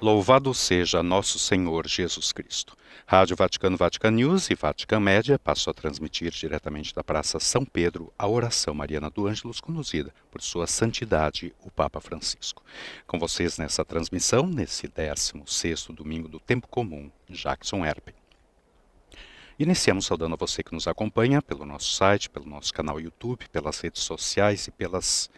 Louvado seja nosso Senhor Jesus Cristo. Rádio Vaticano, Vatican News e Vatican Média passam a transmitir diretamente da Praça São Pedro a oração mariana do Ângelus conduzida por Sua Santidade, o Papa Francisco. Com vocês nessa transmissão, nesse 16º domingo do Tempo Comum, Jackson Herpen. Iniciamos saudando a você que nos acompanha pelo nosso site, pelo nosso canal YouTube, pelas redes sociais e pelas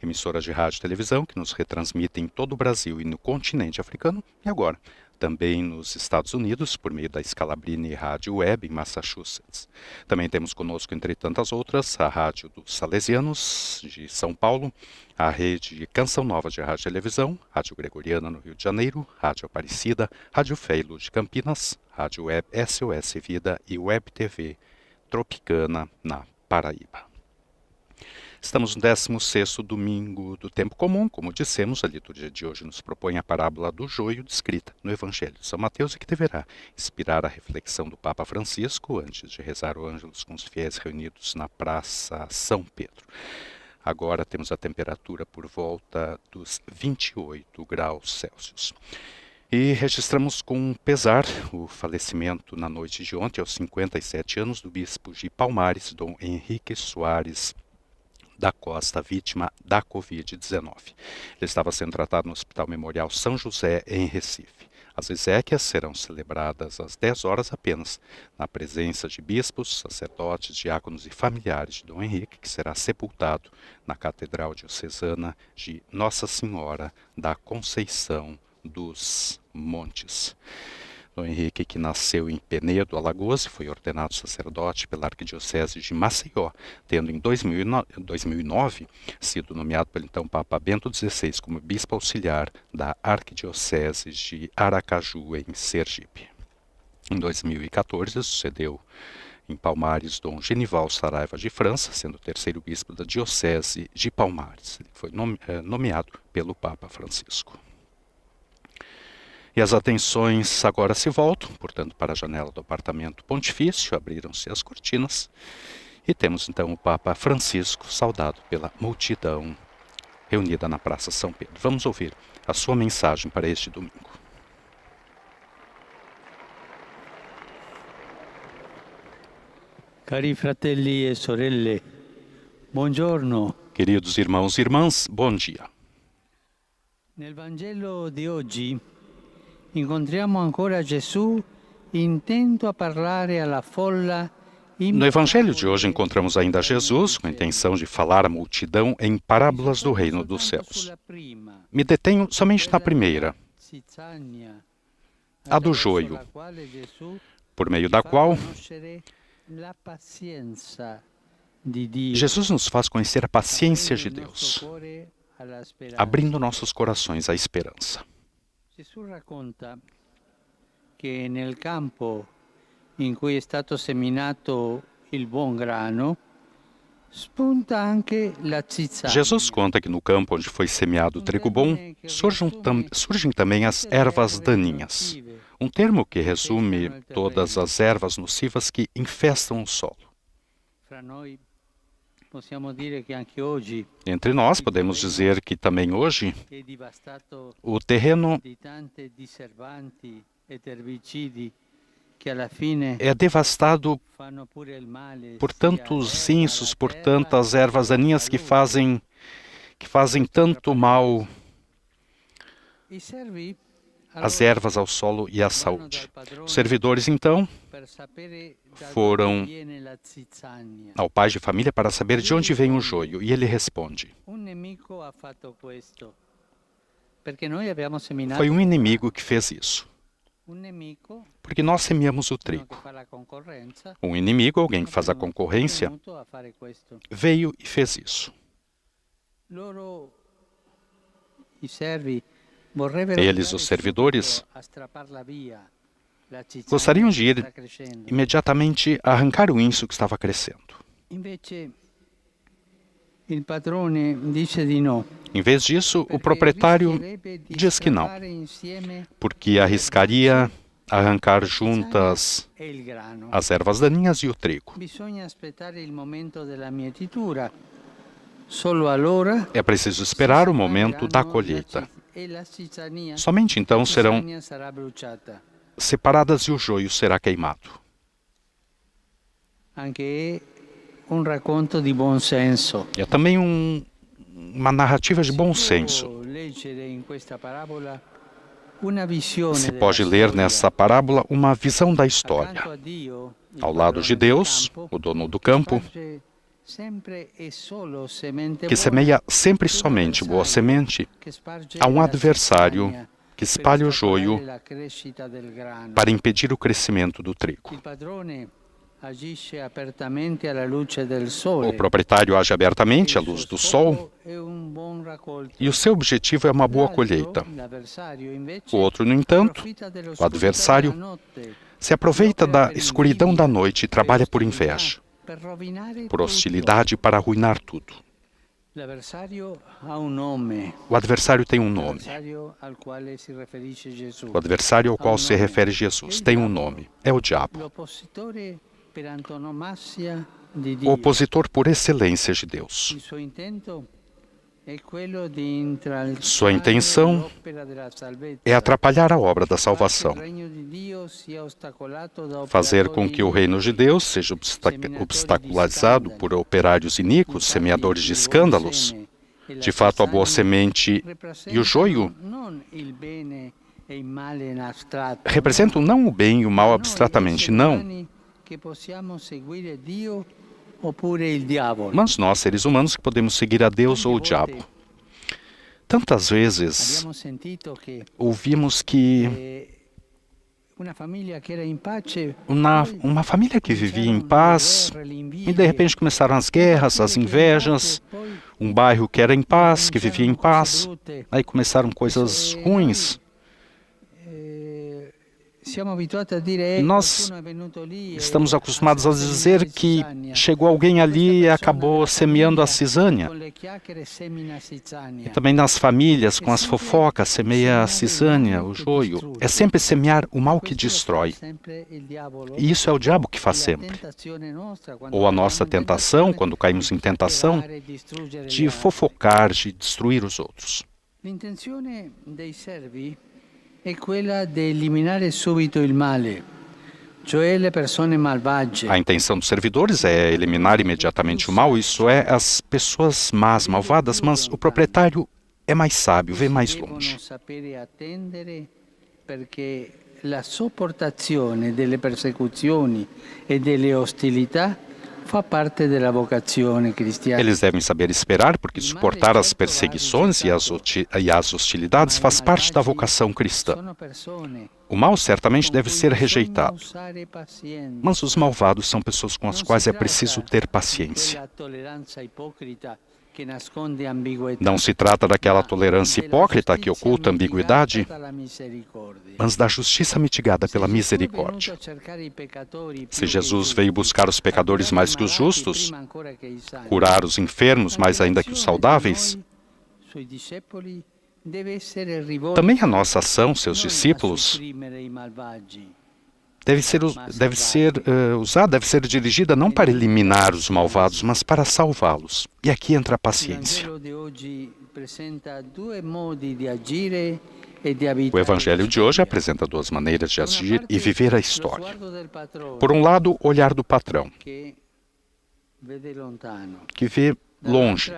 emissoras de rádio e televisão que nos retransmitem em todo o Brasil e no continente africano, e agora também nos Estados Unidos, por meio da Scalabrini Rádio Web, em Massachusetts. Também temos conosco, entre tantas outras, a Rádio dos Salesianos, de São Paulo, a Rede Canção Nova de Rádio e Televisão, Rádio Gregoriana, no Rio de Janeiro, Rádio Aparecida, Rádio Fé e Luz de Campinas, Rádio Web SOS Vida e Web TV Tropicana, na Paraíba. Estamos no 16º domingo do Tempo Comum. Como dissemos, a liturgia de hoje nos propõe a parábola do joio descrita no Evangelho de São Mateus e que deverá inspirar a reflexão do Papa Francisco antes de rezar o Ângelus com os fiéis reunidos na Praça São Pedro. Agora temos a temperatura por volta dos 28 graus Celsius. E registramos com pesar o falecimento na noite de ontem, aos 57 anos, do bispo de Palmares, Dom Henrique Soares da Costa, vítima da Covid-19. Ele estava sendo tratado no Hospital Memorial São José, em Recife. As exéquias serão celebradas às 10 horas apenas, na presença de bispos, sacerdotes, diáconos e familiares de Dom Henrique, que será sepultado na Catedral Diocesana de Nossa Senhora da Conceição dos Montes. Dom Henrique, que nasceu em Penedo, Alagoas, e foi ordenado sacerdote pela Arquidiocese de Maceió, tendo em 2009 sido nomeado pelo então Papa Bento XVI como bispo auxiliar da Arquidiocese de Aracaju, em Sergipe. Em 2014, sucedeu em Palmares Dom Genival Saraiva de França, sendo o terceiro bispo da Diocese de Palmares. Ele foi nomeado pelo Papa Francisco. E as atenções agora se voltam, portanto, para a janela do apartamento pontifício, abriram-se as cortinas, e temos então o Papa Francisco saudado pela multidão reunida na Praça São Pedro. Vamos ouvir a sua mensagem para este domingo. Cari fratelli e sorelle, buongiorno. Queridos irmãos e irmãs, bom dia. Nel Vangelo di oggi incontriamo ancora Gesù intento a parlare alla folla. No Evangelho de hoje encontramos ainda Jesus com a intenção de falar à multidão em parábolas do reino dos céus. Me detenho somente na primeira, a do joio, por meio da qual Jesus nos faz conhecer a paciência de Deus, abrindo nossos corações à esperança. Gesù racconta che nel campo in cui è stato seminato il buon grano spunta anche la zizzania. Jesus conta que no campo onde foi semeado o trigo bom, surgem também as ervas daninhas, um termo que resume todas as ervas nocivas que infestam o solo. Entre nós, podemos dizer que também hoje o terreno é devastado por tantos insos, por tantas ervas daninhas que fazem tanto mal às ervas, ao solo e à saúde. Os servidores, então, foram ao pai de família para saber de onde vem o joio, e ele responde: foi um inimigo que fez isso, porque nós semeamos o trigo. Um inimigo, alguém que faz a concorrência, veio e fez isso. Eles, os servidores, gostariam de ir imediatamente arrancar o inso que estava crescendo. Em vez disso, o proprietário diz que não, porque arriscaria arrancar juntas as ervas daninhas e o trigo. É preciso esperar o momento da colheita. Somente então serão separadas e o joio será queimado. É também uma narrativa de bom senso. Se pode ler nessa parábola uma visão da história. Ao lado de Deus, o dono do campo, que semeia sempre somente boa semente, há um adversário que espalha o joio para impedir o crescimento do trigo. O proprietário age abertamente à luz do sol e o seu objetivo é uma boa colheita. O outro, no entanto, o adversário, se aproveita da escuridão da noite e trabalha por inveja, por hostilidade para arruinar tudo. O adversário tem um nome. O adversário ao qual se refere Jesus tem um nome. É o diabo. O opositor por excelência de Deus. Sua intenção é atrapalhar a obra da salvação, fazer com que o reino de Deus seja obstaculizado por operários iníquos, semeadores de escândalos. De fato, a boa semente e o joio representam não o bem e o mal abstratamente, não. Mas nós, seres humanos, que podemos seguir a Deus ou o diabo. Tantas vezes ouvimos que uma família que vivia em paz, e de repente começaram as guerras, as invejas, um bairro que era em paz, que vivia em paz, aí começaram coisas ruins. Nós estamos acostumados a dizer que chegou alguém ali e acabou semeando a cisânia. E também nas famílias, com as fofocas, semeia a cisânia, o joio. É sempre semear o mal que destrói. E isso é o diabo que faz sempre. Ou a nossa tentação, quando caímos em tentação, de fofocar, de destruir os outros. È quella di eliminare subito il male, cioè le persone malvagie. A intenção dos servidores é eliminar imediatamente o mal, isso é, as pessoas más, malvadas, mas o proprietário é mais sábio, vê mais longe. Perché la sopportazione delle persecuzioni e delle ostilità fa parte della vocazione cristiana. Eles devem saber esperar, porque suportar as perseguições e as hostilidades faz parte da vocação cristã. O mal certamente deve ser rejeitado, mas os malvados são pessoas com as quais é preciso ter paciência. Não se trata daquela tolerância hipócrita que oculta a ambiguidade, mas da justiça mitigada pela misericórdia. Se Jesus veio buscar os pecadores mais que os justos, curar os enfermos mais ainda que os saudáveis, também a nossa ação, seus discípulos, deve ser dirigida não para eliminar os malvados, mas para salvá-los. E aqui entra a paciência. O Evangelho de hoje apresenta duas maneiras de agir e viver a história. Por um lado, o olhar do patrão, que vê longe.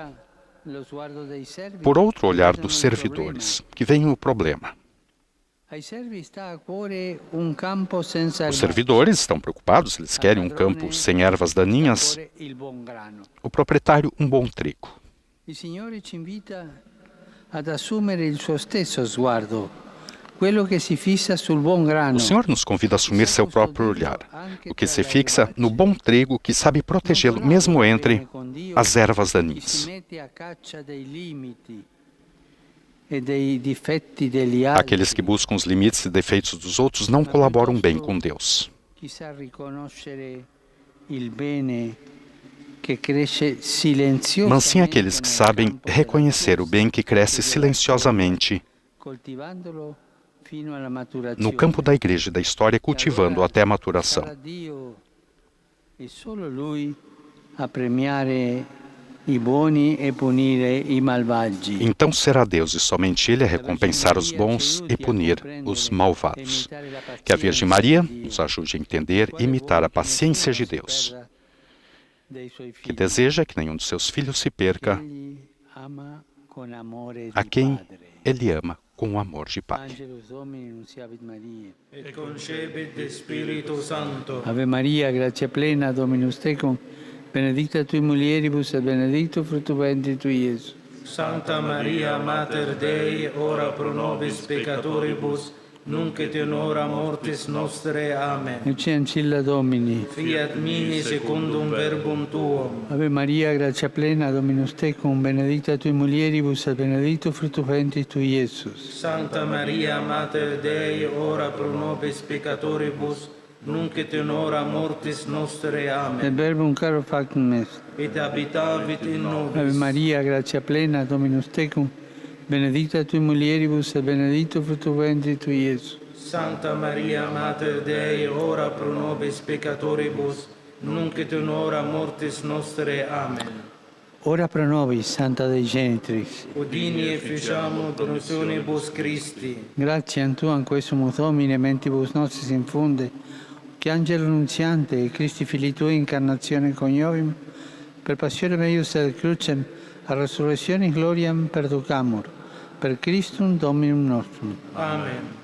Por outro, o olhar dos servidores, que veem o problema. Os servidores estão preocupados, eles querem um campo sem ervas daninhas, o proprietário um bom trigo. O Senhor nos convida a assumir seu próprio olhar, o que se fixa no bom trigo que sabe protegê-lo mesmo entre as ervas daninhas. Aqueles que buscam os limites e defeitos dos outros não colaboram bem com Deus. Mas sim aqueles que sabem reconhecer o bem que cresce silenciosamente no campo da igreja e da história, cultivando até a maturação. i buoni e punire i malvagi. Então será Deus e somente Ele a recompensar os bons e punir os malvados. Que a Virgem Maria nos ajude a entender e imitar a paciência de Deus, que deseja que nenhum de seus filhos se perca, a quem Ele ama com o amor de Pai. Et concepit Spiritus Sancto. Ave Maria, gratia plena, Dominus tecum, benedicta tui mulieribus et benedictus fructus ventris tui, Iesus. Sancta Maria, Mater Dei, ora pro nobis peccatoribus, nunc et in hora mortis nostre. Amen. Ecce ancilla Domini. Fiat mi secundum verbum tuum. Ave Maria, gratia plena, Dominus tecum, benedicta tui mulieribus et benedictus fructus ventris tui, Iesus. Sancta Maria, Mater Dei, ora pro nobis peccatoribus, nunc et in hora mortis nostre. Amen. Et verbum caro factum est. Et habitavit in Ave nobis. Maria, gratia plena, Dominus tecum, benedicta tui mulieribus et benedictus fructus ventris tui, Iesus. Sancta Maria, Mater Dei, ora pro nobis peccatoribus, nunc et in hora mortis nostre. Amen. Ora pro nobis, Santa Dei Genitrix. Udini e ficiamo donationibus Christi. Grazie Tuam quesumus Domine, mentibus nostris infunde, che Angelo Nunziante e Christi Fili Tui incarnazione coniovim, per passione meius et crucem, a resurrezione gloriam perducamur, per Christum Dominum nostrum. Amen.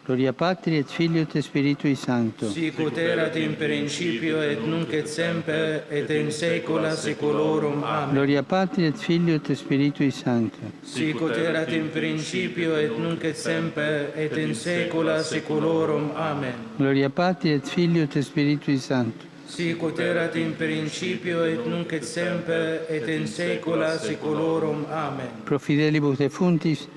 Gloria Patri et Filio et Spiritui Sancto. Sic ut erat in principio et nunc et semper et in saecula saeculorum. Amen. Gloria Patri et Filio et Spiritui Sancto. Sic ut erat in principio et nunc et semper et in saecula saeculorum. Amen. Gloria Patri et Filio et Spiritui Sancto. Sic ut erat in principio et nunc et semper et in saecula saeculorum. Amen. Pro fidelibus defuntis,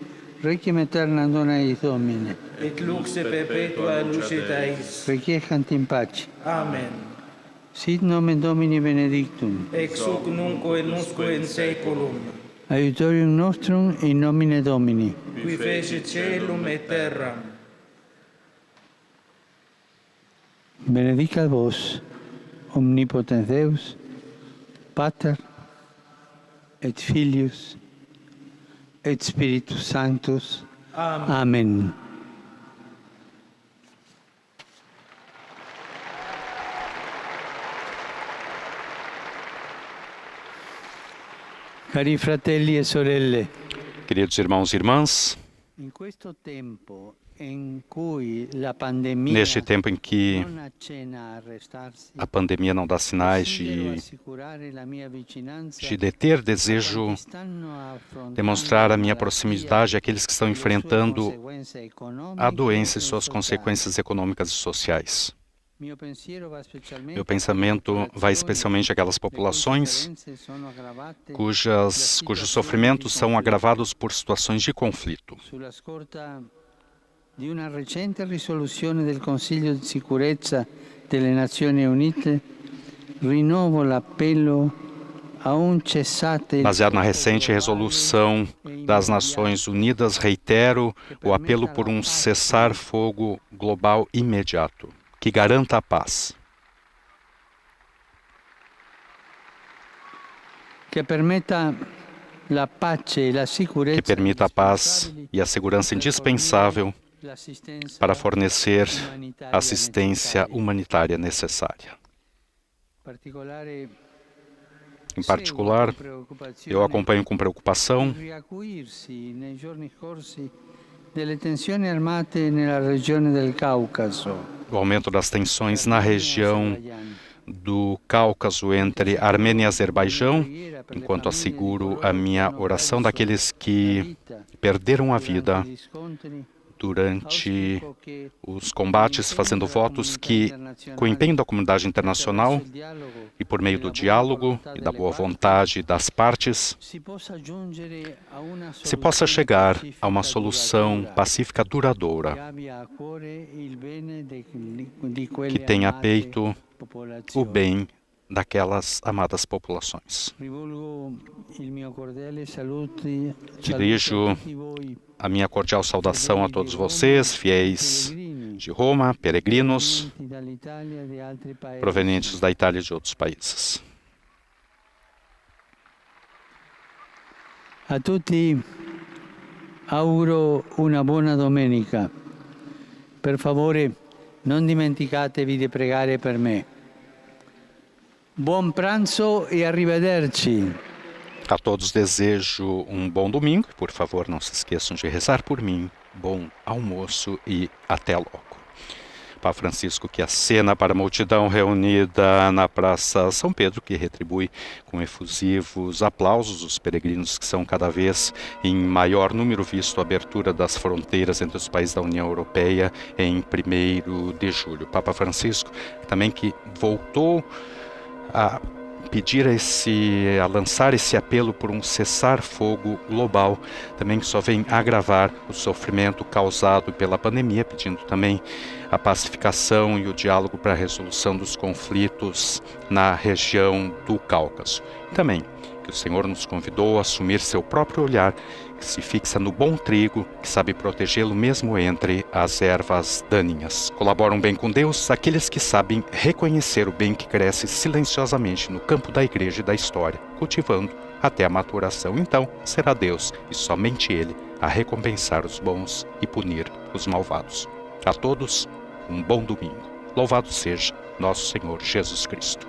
requiem aeternam dona eis Domine. Et luxe perpetua lucida eis. Requiescant in pace. Amen. Sit nomen Domini benedictum. Ex hoc nunc et nusque in saeculum. Aiutorium nostrum in nomine Domini. Qui fece caelum et terram. Benedicat vos, omnipotens Deus, Pater, et Filius, et Spiritus Sanctus. Amen. Amen. Cari fratelli e sorelle, Queridos irmãos e irmãs, in questo tempo in cui la pandemia neste tempo em que non accenna a arrestarsi, a pandemia não dá sinais desidero de assicurare la mia vicinanza deter, desejo a quanti stanno affrontando demonstrar a minha la proximidade àqueles que estão e le sue enfrentando conseguenze economiche a doença e suas sociali. consequências econômicas e sociais. Meu pensiero va specialmente Meu pensamento vai especialmente àquelas le populações cui sofferenze sono aggravate cujos sofrimentos são agravados por situações de conflito. sulla scorta di una recente risoluzione del Consiglio di sicurezza delle Nazioni Unite, rinnovo l'appello a un cessate il Baseado na fuoco recente globale resolução e das immediato Nações Unidas, reitero o apelo por um cessar-fogo global imediato, que garanta a paz, che permetta la pace e la sicurezza que permita a paz e a segurança indispensável l'assistenza para fornecer umanitaria assistência necessaria. humanitária necessária. Particolare Em particular, eu acompanho com preocupação il riacuirsi nei giorni scorsi delle tensioni armate nella regione del Caucaso. o aumento das tensões na região do Cáucaso entre Armênia e Azerbaijão, enquanto asseguro a minha oração daqueles que perderam a vida durante os combates, fazendo votos que, com o empenho da comunidade internacional e por meio do diálogo e da boa vontade das partes, se possa chegar a uma solução pacífica duradoura que tenha a peito o bem daquelas amadas populações. Dirijo a minha cordial saudação a todos vocês, fiéis de Roma, peregrinos, provenientes da Itália e de outros países. A tutti auguro una buona domenica. Per favore, non dimenticatevi di pregare per me. Buon pranzo e arrivederci. A todos desejo um bom domingo. Por favor, não se esqueçam de rezar por mim. Bom almoço e até logo. Papa Francisco que acena para a multidão reunida na Praça São Pedro, que retribui com efusivos aplausos os peregrinos que são cada vez em maior número, visto a abertura das fronteiras entre os países da União Europeia em 1º de julho. Papa Francisco também que voltou a pedir a lançar esse apelo por um cessar-fogo global, também que só vem agravar o sofrimento causado pela pandemia, pedindo também a pacificação e o diálogo para a resolução dos conflitos na região do Cáucaso. Também que o Senhor nos convidou a assumir seu próprio olhar, que se fixa no bom trigo, que sabe protegê-lo mesmo entre as ervas daninhas. Colaboram bem com Deus aqueles que sabem reconhecer o bem que cresce silenciosamente no campo da igreja e da história, cultivando até a maturação. Então, será Deus, e somente Ele, a recompensar os bons e punir os malvados. A todos, um bom domingo. Louvado seja nosso Senhor Jesus Cristo.